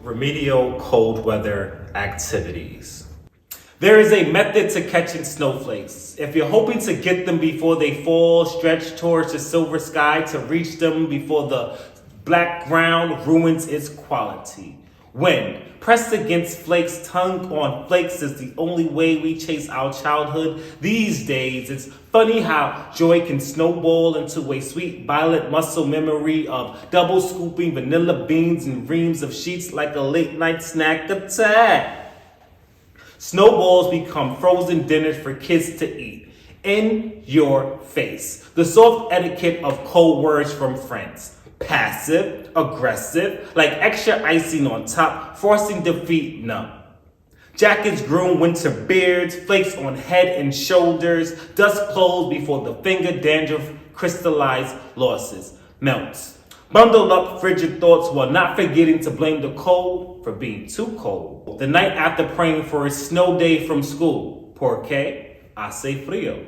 remedial cold weather activities. There is a method to catching snowflakes. If you're hoping to get them before they fall, stretch towards the silver sky to reach them before the black ground ruins its quality. Wind pressed against flakes, tongue on flakes is the only way we chase our childhood these days. It's funny how joy can snowball into a sweet violet muscle memory of double scooping vanilla beans and reams of sheets like a late night snack attack. Snowballs become frozen dinners for kids to eat. In your face. The soft etiquette of cold words from friends. Passive, aggressive, like extra icing on top, forcing defeat, no. Jackets groom winter beards, flakes on head and shoulders, dust clothes before the finger dandruff crystallized losses, melts. Bundled up frigid thoughts while not forgetting to blame the cold for being too cold. The night after praying for a snow day from school, porque hace frío.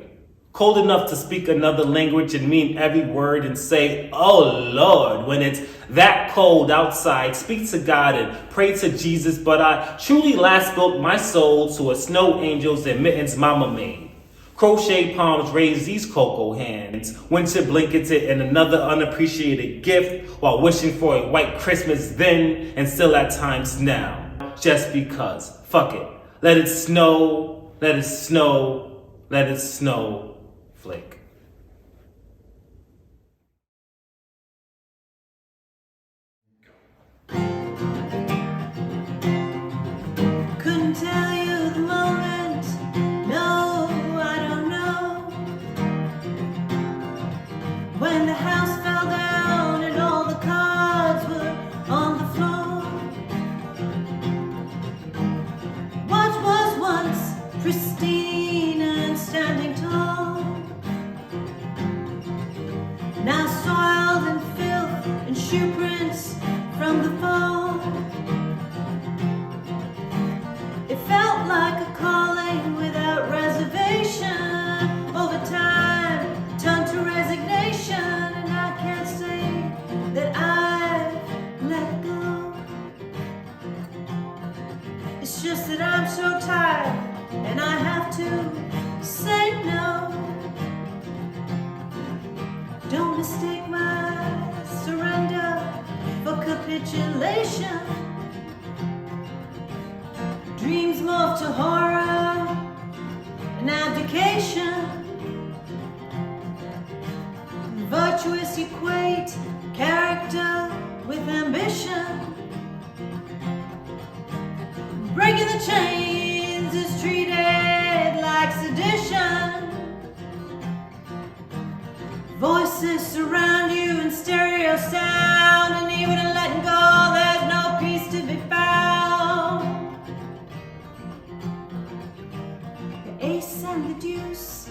Cold enough to speak another language and mean every word and say, oh Lord, when it's that cold outside, speak to God and pray to Jesus, but I truly last built my soul to a snow angel's and mittens mama made. Crochet palms raise these cocoa hands, winter blanketed in another unappreciated gift while wishing for a white Christmas then and still at times now. Just because. Fuck it. Let it snow, let it snow, let it snow. Flake. Couldn't tell you the moment, no, I don't know. When the house fell down and all the cards were on the floor. What was once pristine and standing tall, now soiled in filth and shoe prints from the fall. It felt like a calling without reservation. Over time, turned to resignation, and I can't say that I've let go. It's just that I'm so tired, and I have to say no. Don't mistake my surrender for capitulation. Dreams morph to horror and abdication. Virtuous equate character with ambition. Breaking the chains is treated like sedition. Voices surround you in stereo sound, and even in letting go, there's no peace to be found. The ace and the deuce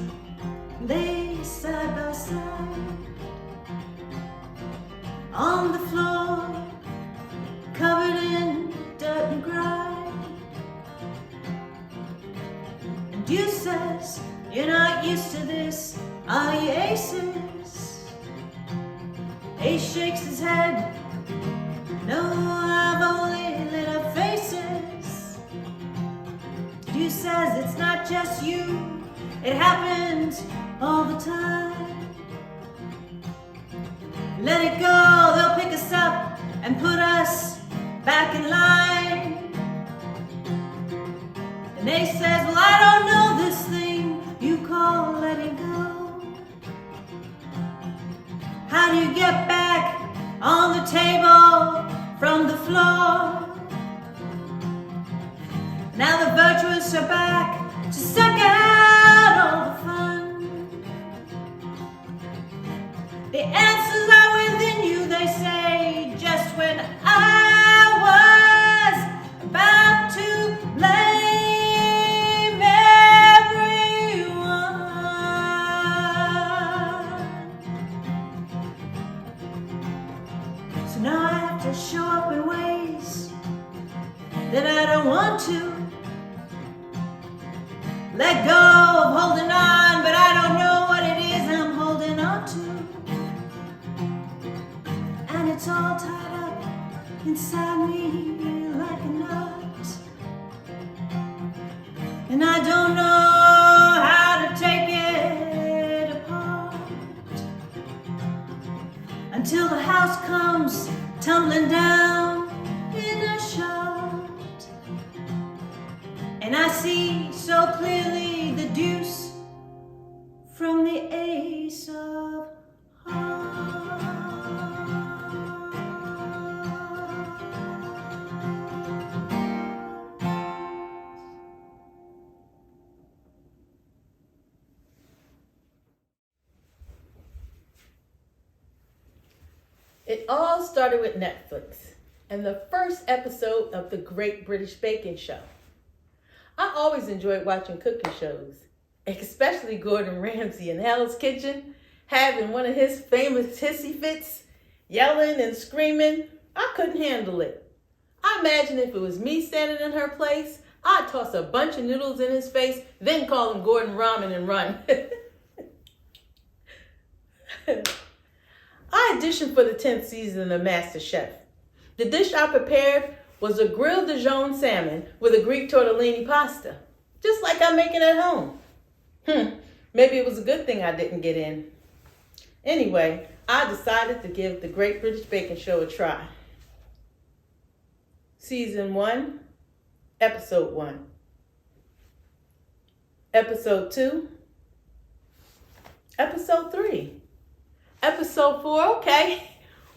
lay side by side on the floor, covered in dirt and grime. And deuce says, you're not used to this, are you aces? Ace shakes his head, no, I've only lit up faces. Deuce says it's not just you, it happens all the time. Let it go, they'll pick us up and put us back in line. And Ace says, well, I don't know this thing you call letting go. How do you get back on the table from the floor? Now the virtuous are back to suck out all the fun. The answers are within you, they say, just when I was about to blame everyone. So now I have to show up in ways that I don't want to. Let go tumbling down in a shot. And I see so clearly the deuce from the ace of hearts. It all started with Netflix and the first episode of The Great British Baking Show. I always enjoyed watching cooking shows, especially Gordon Ramsay in Hell's Kitchen, having one of his famous hissy fits, yelling and screaming. I couldn't handle it. I imagine if it was me standing in her place, I'd toss a bunch of noodles in his face, then call him Gordon Ramen and run. I auditioned for the 10th season of MasterChef. The dish I prepared was a grilled Dijon salmon with a Greek tortellini pasta, just like I make it at home. Maybe it was a good thing I didn't get in. Anyway, I decided to give the Great British Baking Show a try. Season 1, Episode 1. Episode 2, Episode 3. Episode 4, okay.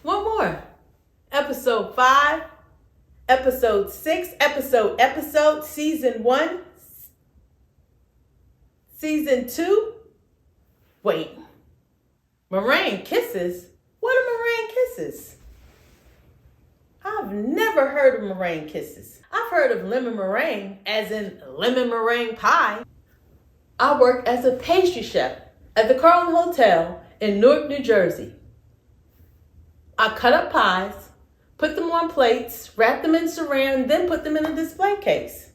One more. Episode 5, Episode 6, Episode, Season 1, Season 2. Wait. Meringue kisses? What are meringue kisses? I've never heard of meringue kisses. I've heard of lemon meringue, as in lemon meringue pie. I worked as a pastry chef at the Carlton Hotel in Newark, New Jersey. I cut up pies, put them on plates, wrapped them in saran, and then put them in a display case.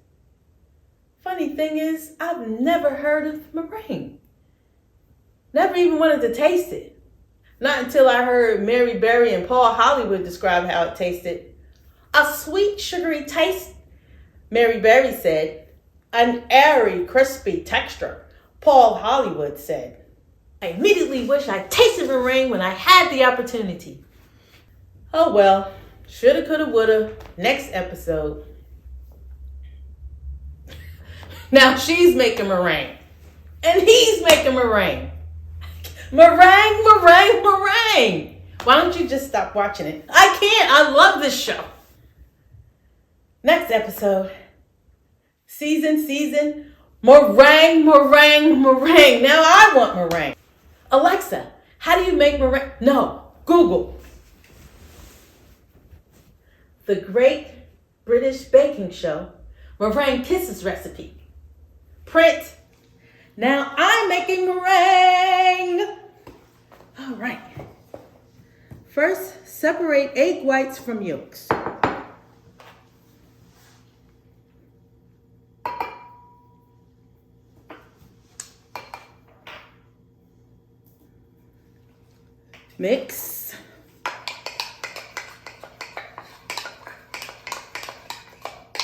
Funny thing is, I've never heard of meringue. Never even wanted to taste it. Not until I heard Mary Berry and Paul Hollywood describe how it tasted. A sweet, sugary taste, Mary Berry said. An airy, crispy texture, Paul Hollywood said. I immediately wish I tasted meringue when I had the opportunity. Oh well, shoulda, coulda, woulda. Next episode. Now she's making meringue. And he's making meringue. Meringue, meringue, meringue. Why don't you just stop watching it? I can't. I love this show. Next episode. Season. Meringue, meringue, meringue. Now I want meringue. Alexa, how do you make meringue? No, Google. The Great British Baking Show meringue kisses recipe. Print. Now I'm making meringue. All right. First, separate egg whites from yolks. Mix.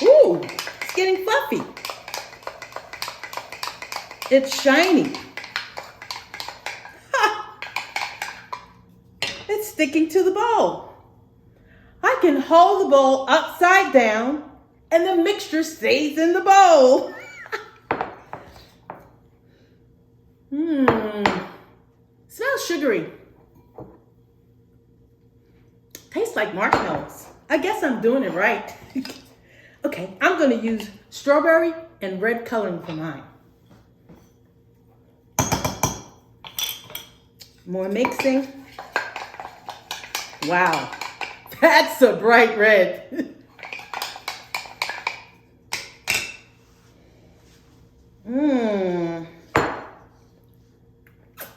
Ooh, it's getting fluffy. It's shiny. Ha! It's sticking to the bowl. I can hold the bowl upside down and the mixture stays in the bowl. Smells sugary. Tastes like marshmallows. I guess I'm doing it right. Okay, I'm going to use strawberry and red coloring for mine. More mixing. Wow, that's a bright red.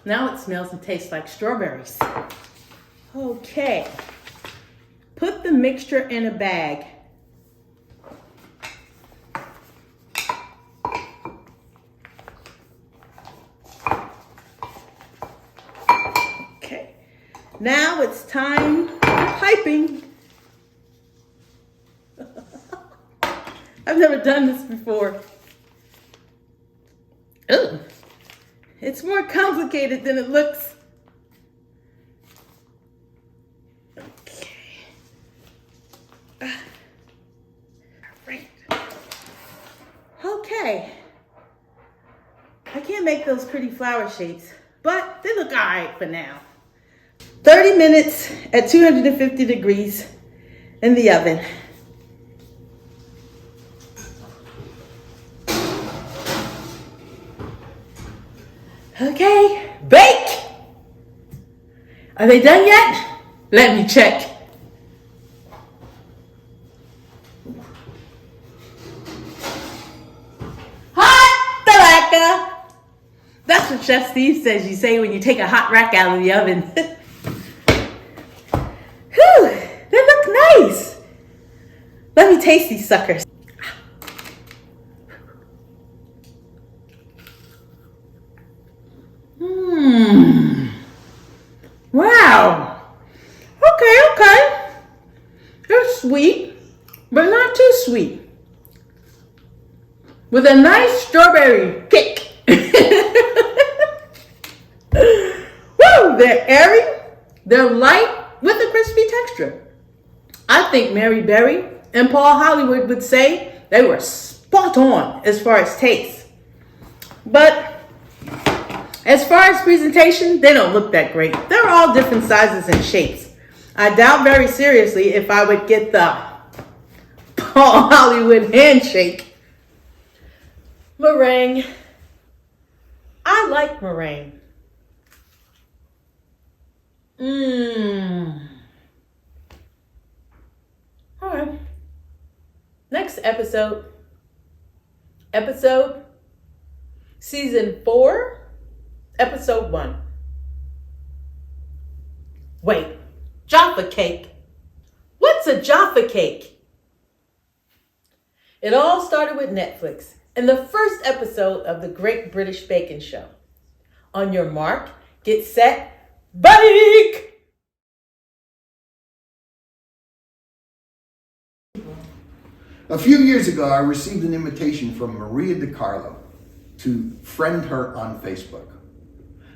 Now it smells and tastes like strawberries. Okay, put the mixture in a bag. Okay, now it's time for piping. I've never done this before. Ugh. It's more complicated than it looks. Okay. Okay. I can't make those pretty flower shapes, but they look all right for now. 30 minutes at 250 degrees in the oven. Okay, bake! Are they done yet? Let me check. Hot Talaka! That's what Chef Steve says you say when you take a hot rack out of the oven. Whew, they look nice. Let me taste these suckers. Wow. Okay. They're sweet, but not too sweet. With a nice strawberry kick. Woo! They're airy, they're light, with a crispy texture. I think Mary Berry and Paul Hollywood would say they were spot on as far as taste. But as far as presentation, they don't look that great. They're all different sizes and shapes. I doubt very seriously if I would get the Paul Hollywood handshake. Meringue. I like meringue. All right. Next episode. Season 4. Episode 1. Wait, Jaffa cake. What's a Jaffa cake? It all started with Netflix and the first episode of the Great British Baking Show. On your mark, get set, bake! A few years ago, I received an invitation from Maria DiCarlo to friend her on Facebook.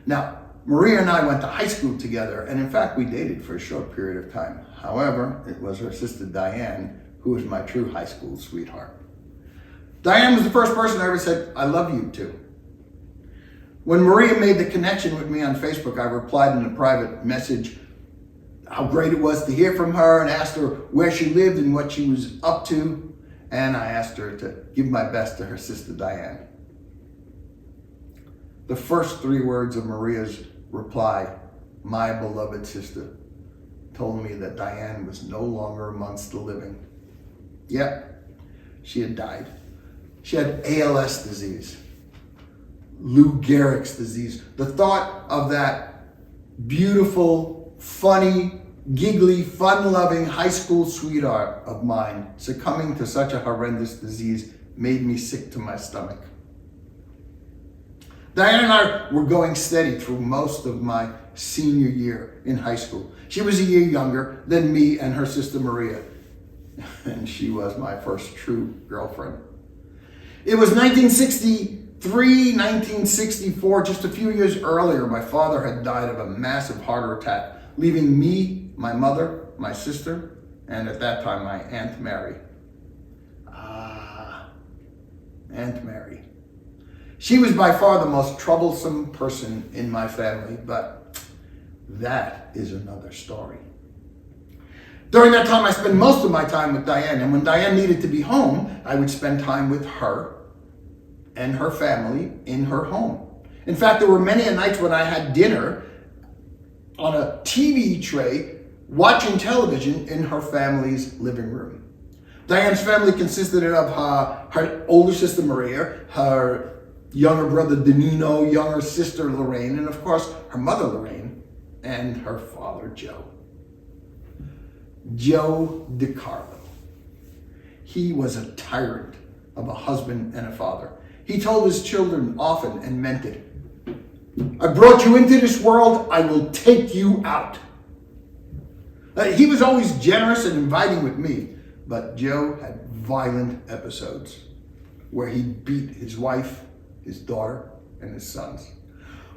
Now, Maria and I went to high school together, and in fact, we dated for a short period of time. However, it was her sister Diane who was my true high school sweetheart. Diane was the first person I ever said, "I love you" to. When Maria made the connection with me on Facebook, I replied in a private message how great it was to hear from her and asked her where she lived and what she was up to. And I asked her to give my best to her sister Diane. The first 3 words of Maria's reply, "My beloved sister," told me that Diane was no longer amongst the living. Yep, she had died. She had ALS disease, Lou Gehrig's disease. The thought of that beautiful, funny, giggly, fun-loving high school sweetheart of mine succumbing to such a horrendous disease made me sick to my stomach. Diane and I were going steady through most of my senior year in high school. She was a year younger than me and her sister Maria, and she was my first true girlfriend. It was 1963, 1964, just a few years earlier, my father had died of a massive heart attack, leaving me, my mother, my sister, and at that time, my Aunt Mary. Aunt Mary. She was by far the most troublesome person in my family, but that is another story. During that time, I spent most of my time with Diane, and when Diane needed to be home, I would spend time with her and her family in her home. In fact, there were many nights when I had dinner on a TV tray, watching television in her family's living room. Diane's family consisted of her older sister Maria, her younger brother Danilo, younger sister Lorraine, and of course her mother Lorraine, and her father Joe. Joe DiCarlo. He was a tyrant of a husband and a father. He told his children often and meant it. "I brought you into this world, I will take you out." He was always generous and inviting with me, but Joe had violent episodes where he beat his wife, his daughter, and his sons.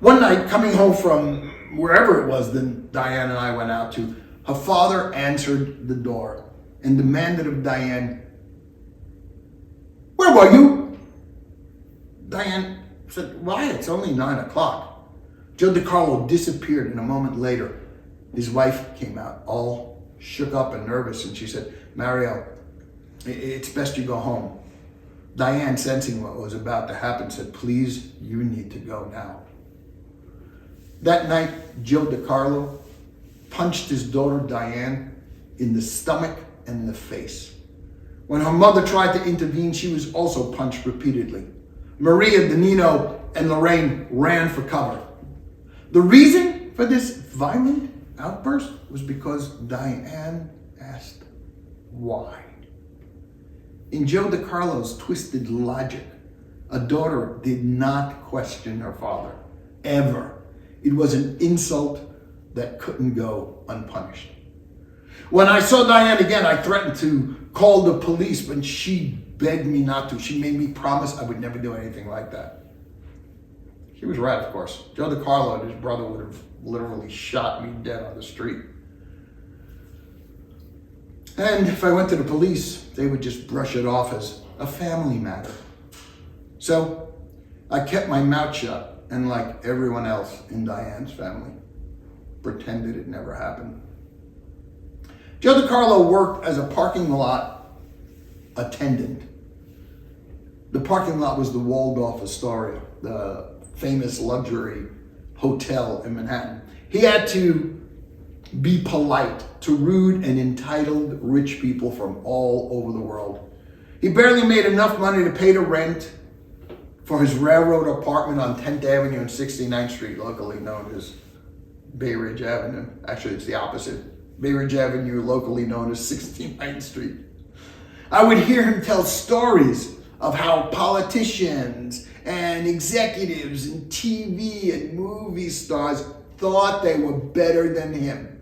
One night, coming home from wherever it was that Diane and I went out to, her father answered the door and demanded of Diane, "Where were you?" Diane said, "Why? It's only 9 o'clock." Joe DiCarlo disappeared, and a moment later, his wife came out, all shook up and nervous, and she said, "Mario, it's best you go home." Diane, sensing what was about to happen, said, "Please, you need to go now." That night, Joe DiCarlo punched his daughter Diane in the stomach and in the face. When her mother tried to intervene, she was also punched repeatedly. Maria, Danilo, and Lorraine ran for cover. The reason for this violent outburst was because Diane asked why. In Joe DiCarlo's twisted logic, a daughter did not question her father, ever. It was an insult that couldn't go unpunished. When I saw Diane again, I threatened to call the police, but she begged me not to. She made me promise I would never do anything like that. She was right, of course. Joe DiCarlo and his brother would have literally shot me dead on the street. And if I went to the police, they would just brush it off as a family matter. So I kept my mouth shut, and like everyone else in Diane's family, pretended it never happened. Joe DiCarlo worked as a parking lot attendant. The parking lot was the Waldorf Astoria, the famous luxury hotel in Manhattan. He had to be polite to rude and entitled rich people from all over the world. He barely made enough money to pay the rent for his railroad apartment on 10th Avenue and 69th Street, locally known as Bay Ridge Avenue. Actually, it's the opposite. Bay Ridge Avenue, locally known as 69th Street. I would hear him tell stories of how politicians and executives and TV and movie stars thought they were better than him.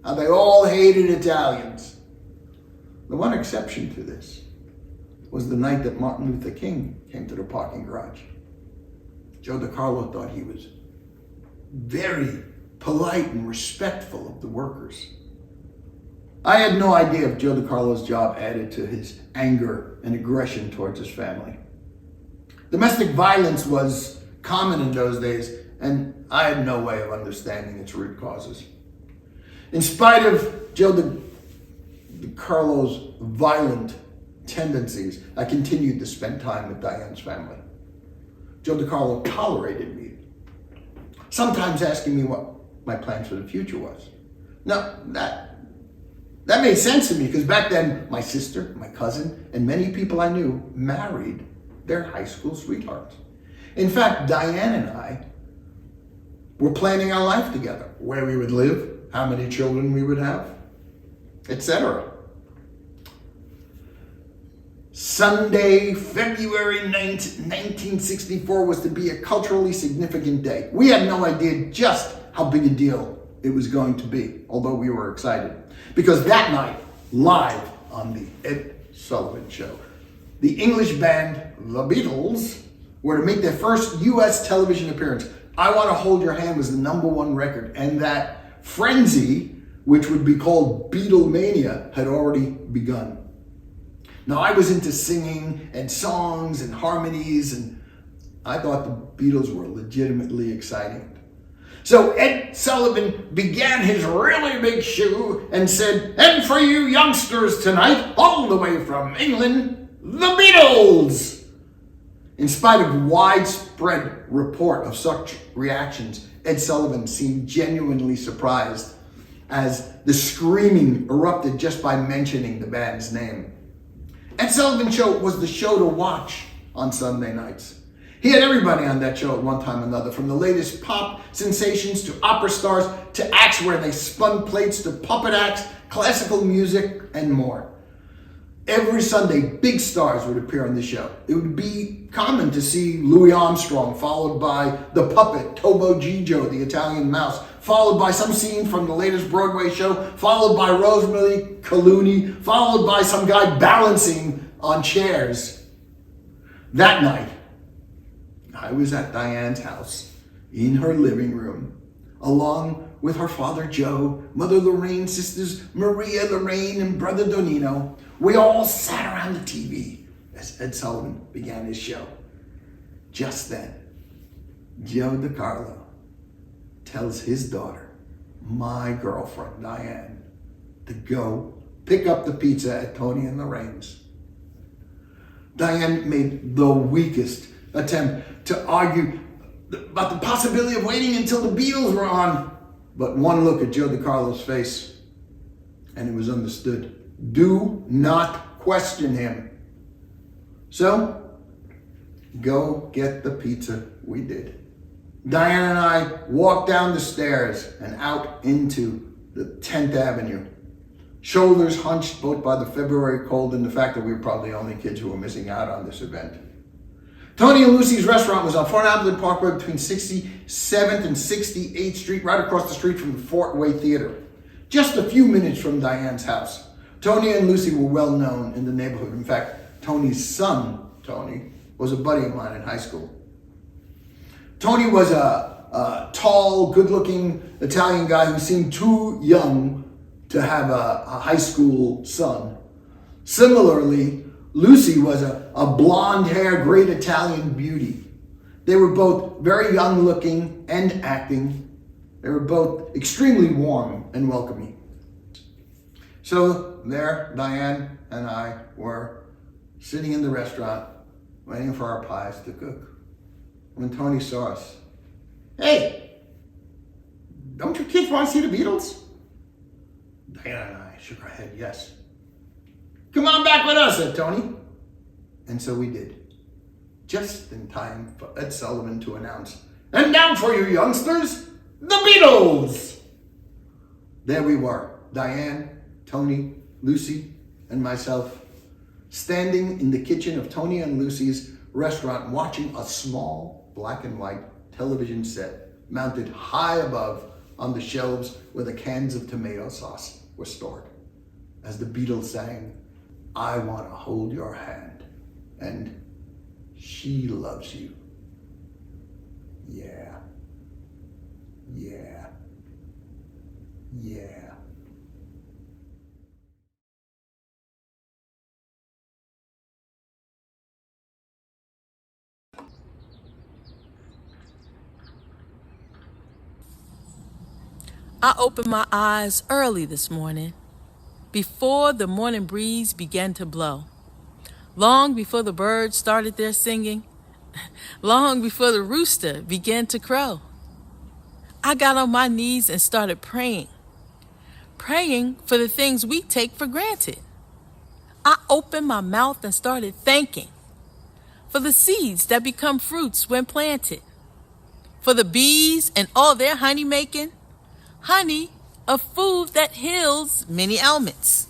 How they all hated Italians. The one exception to this was the night that Martin Luther King came to the parking garage. Joe DiCarlo thought he was very polite and respectful of the workers. I had no idea if Joe DiCarlo's job added to his anger and aggression towards his family. Domestic violence was common in those days, and I had no way of understanding its root causes. In spite of Joe DiCarlo's violent tendencies, I continued to spend time with Diane's family. Joe DiCarlo tolerated me, sometimes asking me what my plans for the future was. Now, that made sense to me because back then, my sister, my cousin, and many people I knew married their high school sweethearts. In fact, Diane and I were planning our life together, where we would live, how many children we would have, etc. Sunday, February 9th, 1964 was to be a culturally significant day. We had no idea just how big a deal it was going to be, although we were excited. Because that night, live on the Ed Sullivan Show, the English band The Beatles were to make their first U.S. television appearance. I Want to Hold Your Hand was the #1 record, and that frenzy, which would be called Beatlemania, had already begun. Now, I was into singing and songs and harmonies, and I thought the Beatles were legitimately exciting. So Ed Sullivan began his really big shoe and said, "And for you youngsters tonight, all the way from England, the Beatles!" In spite of widespread report of such reactions, Ed Sullivan seemed genuinely surprised as the screaming erupted just by mentioning the band's name. Ed Sullivan Show was the show to watch on Sunday nights. He had everybody on that show at one time or another, from the latest pop sensations to opera stars to acts where they spun plates to puppet acts, classical music, and more. Every Sunday, big stars would appear on the show. It would be common to see Louis Armstrong, followed by the puppet Tobo Gigio, the Italian mouse, followed by some scene from the latest Broadway show, followed by Rosemary Clooney, followed by some guy balancing on chairs. That night, I was at Diane's house, in her living room, along with her father Joe, mother Lorraine, sisters Maria, Lorraine, and brother Donino. We all sat around the TV as Ed Sullivan began his show. Just then, Joe DiCarlo tells his daughter, my girlfriend, Diane, to go pick up the pizza at Tony and Lorraine's. Diane made the weakest attempt to argue about the possibility of waiting until the Beatles were on. But one look at Joe DiCarlo's face, and it was understood. Do not question him. So, go get the pizza we did. Diane and I walked down the stairs and out into the 10th Avenue. Shoulders hunched both by the February cold and the fact that we were probably the only kids who were missing out on this event. Tony and Lucy's restaurant was on Fort Appleton Parkway between 67th and 68th Street, right across the street from the Fort Way Theater. Just a few minutes from Diane's house. Tony and Lucy were well known in the neighborhood. In fact, Tony's son, Tony, was a buddy of mine in high school. Tony was a tall, good-looking Italian guy who seemed too young to have a high school son. Similarly, Lucy was a blonde-haired, great Italian beauty. They were both very young-looking and acting. They were both extremely warm and welcoming. So there, Diane and I were sitting in the restaurant, waiting for our pies to cook. When Tony saw us, hey, don't you kids want to see the Beatles? Diana and I shook our head, yes. Come on back with us, said Tony. And so we did. Just in time for Ed Sullivan to announce, and now for you youngsters, the Beatles! There we were, Diane, Tony, Lucy, and myself, standing in the kitchen of Tony and Lucy's restaurant watching a small black and white television set mounted high above on the shelves where the cans of tomato sauce were stored. As the Beatles sang, I want to hold your hand, and she loves you. Yeah. Yeah. Yeah. I opened my eyes early this morning, before the morning breeze began to blow, long before the birds started their singing, long before the rooster began to crow. I got on my knees and started praying for the things we take for granted. I opened my mouth and started thanking for the seeds that become fruits when planted, for the bees and all their honey making, honey, a food that heals many ailments.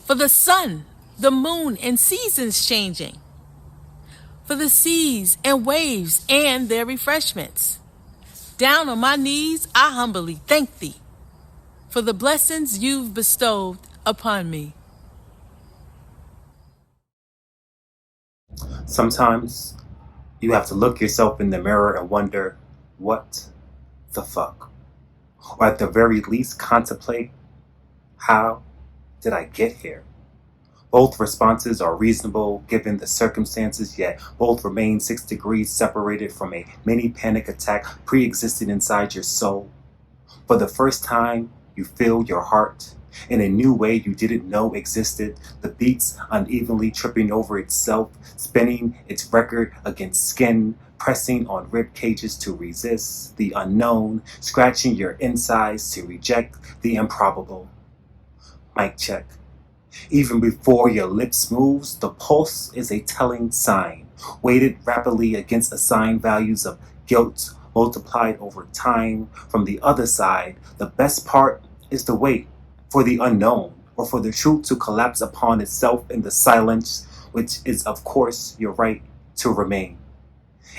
For the sun, the moon, and seasons changing. For the seas and waves and their refreshments. Down on my knees, I humbly thank thee for the blessings you've bestowed upon me. Sometimes you have to look yourself in the mirror and wonder, what the fuck? Or at the very least contemplate, how did I get here? Both responses are reasonable given the circumstances, yet both remain 6 degrees separated from a mini panic attack pre-existing inside your soul. For the first time, you feel your heart in a new way you didn't know existed, the beats unevenly tripping over itself, spinning its record against skin, pressing on rib cages to resist the unknown, scratching your insides to reject the improbable. Mic check. Even before your lips moves, the pulse is a telling sign, weighted rapidly against assigned values of guilt multiplied over time. From the other side, the best part is the wait for the unknown, or for the truth to collapse upon itself in the silence, which is of course your right to remain.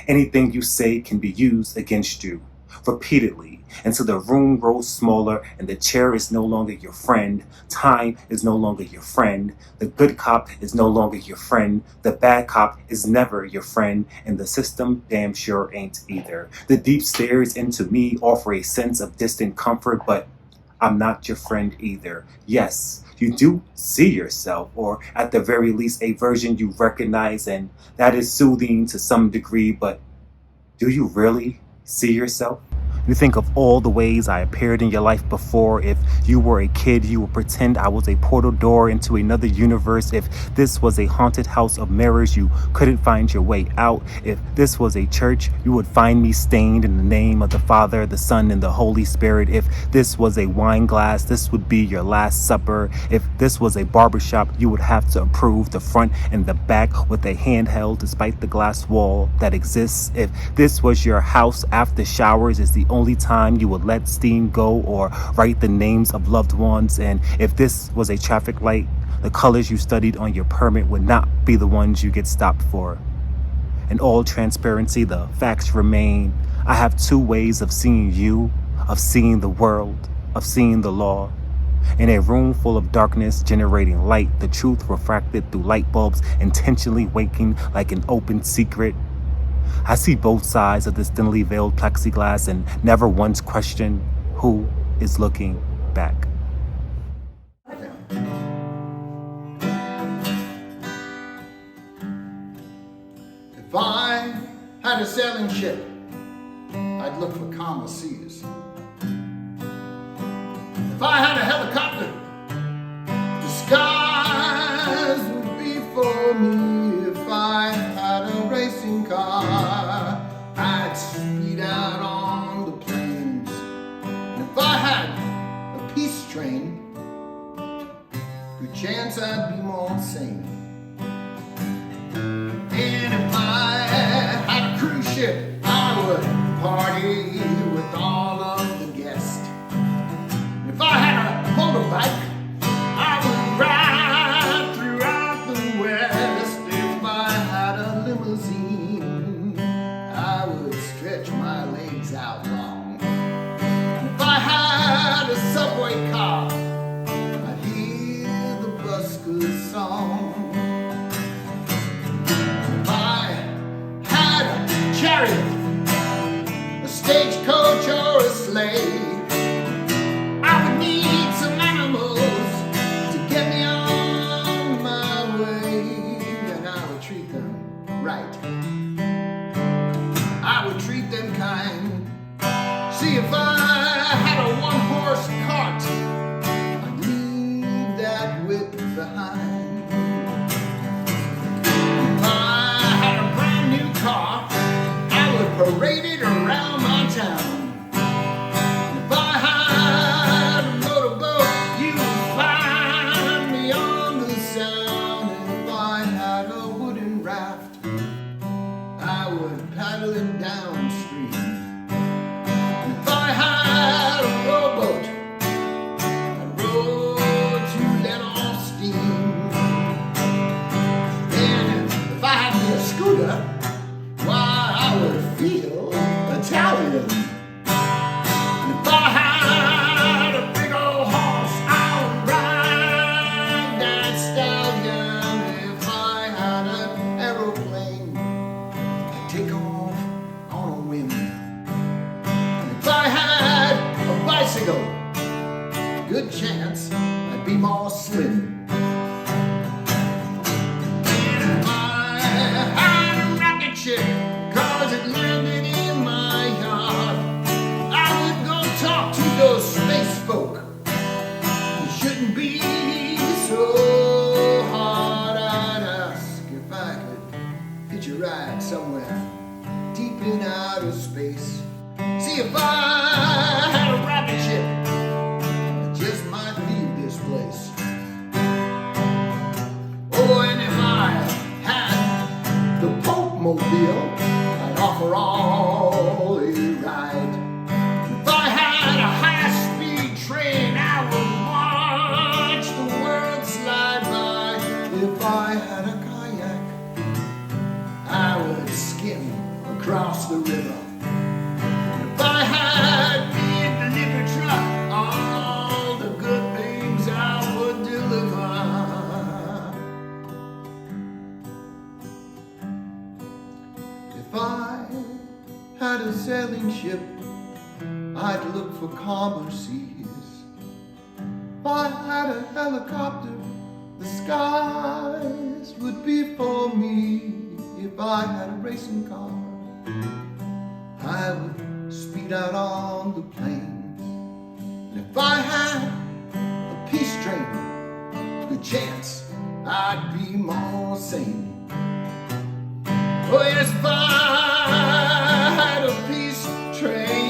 Anything you say can be used against you, repeatedly, until the room grows smaller and the chair is no longer your friend, time is no longer your friend, the good cop is no longer your friend, the bad cop is never your friend, and the system damn sure ain't either. The deep stares into me offer a sense of distant comfort, but I'm not your friend either. Yes, you do see yourself, or at the very least, a version you recognize, and that is soothing to some degree, but do you really see yourself? You think of all the ways I appeared in your life before. If you were a kid, you would pretend I was a portal door into another universe. If this was a haunted house of mirrors, you couldn't find your way out. If this was a church, you would find me stained in the name of the Father, the Son, and the Holy Spirit. If this was a wine glass, this would be your last supper. If this was a barbershop, you would have to approve the front and the back with a handheld despite the glass wall that exists. If this was your house, after showers is the only time you would let steam go or write the names of loved ones. And if this was a traffic light, the colors you studied on your permit would not be the ones you get stopped for. In all transparency, the facts remain. I have two ways of seeing you, of seeing the world, of seeing the law. In a room full of darkness generating light, the truth refracted through light bulbs, intentionally waking like an open secret. I see both sides of this thinly veiled plexiglass and never once question who is looking back. If I had a sailing ship, I'd look for calmer seas. If I had a helicopter, the skies would be for me. If I had a racing car, I'd speed out on the plains. And if I had a peace train, good chance I'd be more sane. And if I had a cruise ship, I would party with all of the guests. If I had a motorbike, I would ride throughout the West. If I had a limousine, I would stretch my legs out long. If I had a subway car, I'd hear the busker's song. If I had a chariot, a stagecoach or a sleigh, I would need some animals to get me on my way, and I would treat them right. I would treat them kind. See, if I had a one-horse cart, I'd leave that whip behind. If I had a brand new car, I would parade it around my town. If I had a motorboat, you would find me on the Sound. And if I had a wooden raft, I would paddle it downstream. And if I had a rowboat, I'd row to let off steam. And if I had me a scooter, why, I would feel Italian. And if I had a big old horse, I would ride that stallion. If I had an aeroplane, I'd take off on a whim. And if I had a bicycle, good chance I'd be more slim. And if I had a rocket ship, 'cause it landed in my yard, I would go talk to those space folk. It shouldn't be so hard. I'd ask if I could hitch a ride somewhere deep in outer space. See, if I had a rocket ship, I just might leave this place. Oh, and if I had the Pope Mobile, I'd offer all a ride. If I had a high-speed train, I would watch the world slide by. If I had a kayak, I would skim across the river. If I had me a delivery truck, all the good things I would deliver. If I had a sailing ship, I'd look for calmer seas. If I had a helicopter, the skies would be for me. If I had a racing car, I would speed out on the plain. And if I had a peace train, good chance I'd be more sane. Oh yes, if I had a peace train.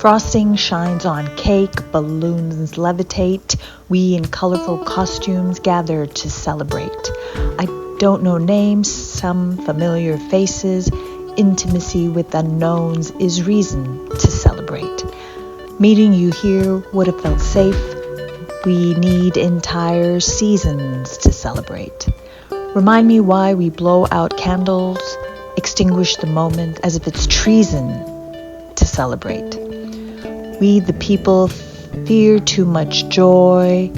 Frosting shines on cake, balloons levitate, we in colorful costumes gather to celebrate. I don't know names, some familiar faces, intimacy with unknowns is reason to celebrate. Meeting you here would have felt safe, we need entire seasons to celebrate. Remind me why we blow out candles, extinguish the moment as if it's treason to celebrate. We, the people, fear too much joy.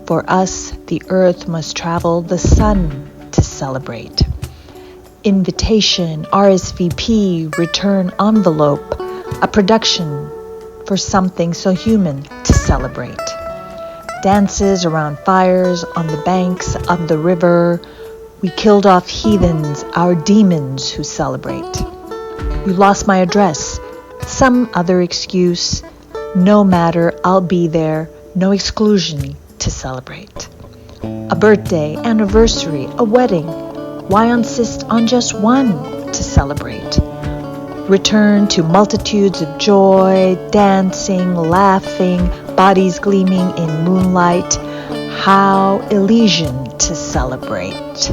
For us, the earth must travel the sun to celebrate. Invitation, RSVP, return envelope, a production for something so human to celebrate. Dances around fires on the banks of the river. We killed off heathens, our demons who celebrate. You lost my address, some other excuse. No matter, I'll be there, no exclusion to celebrate. A birthday, anniversary, a wedding. Why insist on just one to celebrate? Return to multitudes of joy, dancing, laughing, bodies gleaming in moonlight. How Elysian to celebrate.